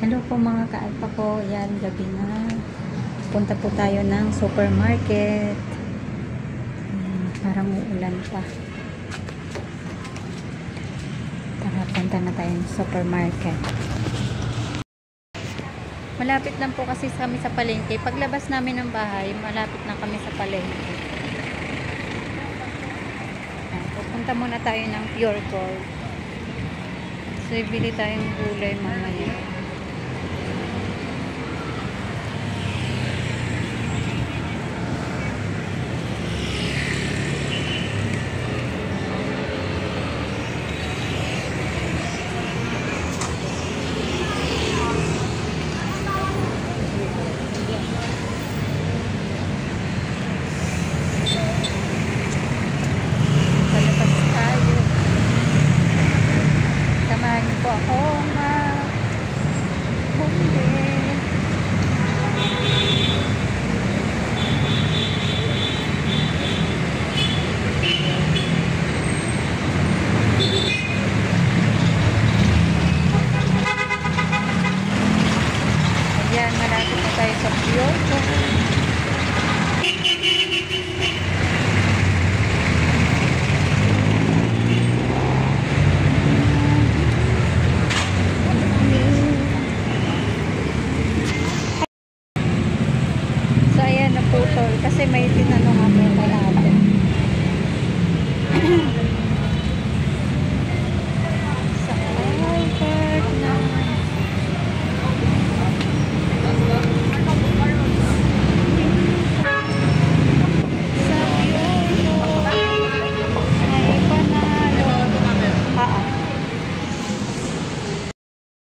Hello po mga kaalpa ko. Yan, gabi na. Punta po tayo ng supermarket. Parang uulan pa. Tara, punta na tayo ng supermarket. Malapit lang po kasi kami sa palengke. Paglabas namin ng bahay, malapit na kami sa palengke. Pupunta muna tayo ng Pure Gold. So, ibili tayong gulay mamaya. Yan, malapit na tayo sa Pure Gold. So, ayan, naputol. Kasi may tinanong ako kay ate. Sa Albert na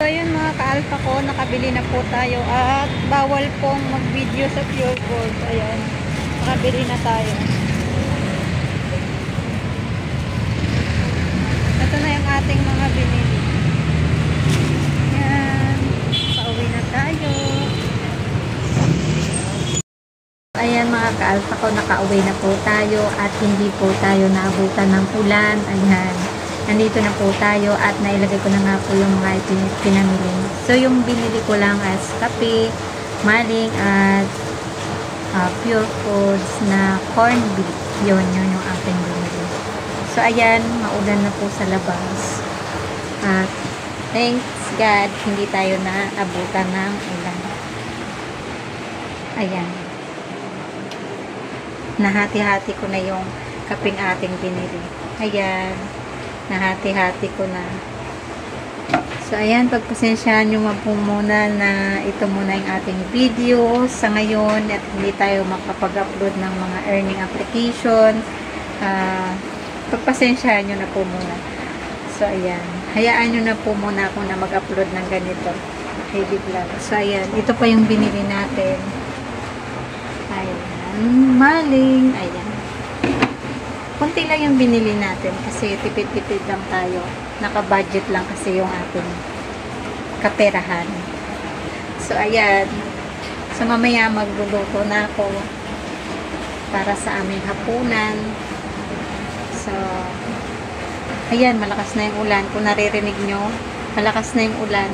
So yun mga kaalpa ko, nakabili na po tayo at bawal pong mag-video sa Pure Gold. Ayan, nakabili na tayo. Ito na yung ating mga binili. Ayan, pauwi na tayo. Ayan mga kaalpa ko, nakauwi na po tayo at hindi po tayo naabutan ng ulan. Ayan. Nandito na po tayo at nailagay ko na nga po yung mga pinamili. So, yung binili ko lang as kape, maling at pure foods na corn beef. Yun yung aking binili. So, ayan, maulan na po sa labas. At thanks God, hindi tayo naabutan ng ulan. Ayan. Nahati-hati ko na yung kapeng ating binili. Ayan. Nahati-hati ko na. So, ayan, pagpasensyahan nyo po muna na ito muna yung ating video sa ngayon at hindi tayo makapag-upload ng mga earning application. Pagpasensyahan nyo na po muna. So, ayan. Hayaan nyo na po muna ako na mag-upload ng ganito. Heavy vlog. So, ayan. Ito pa yung binili natin. Ayan. Maling. Ayan. Kunti lang yung binili natin kasi tipid-tipid lang tayo. Naka-budget lang kasi yung ating kaperahan. So, ayan. So, mamaya magluluto na ako para sa aming hapunan. So, ayan, malakas na yung ulan. Kung naririnig nyo, malakas na yung ulan.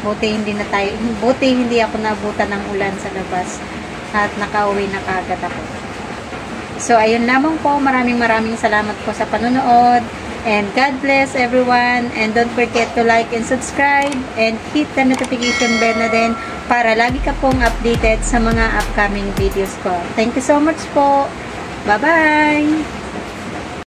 Buti hindi ako nabutan ng ulan sa labas at nakauwi na kaagad ako. So, ayun lamang po. Maraming salamat po sa panonood. And God bless everyone. And don't forget to like and subscribe. And hit the notification bell na din para lagi ka pong updated sa mga upcoming videos ko. Thank you so much po. Bye-bye!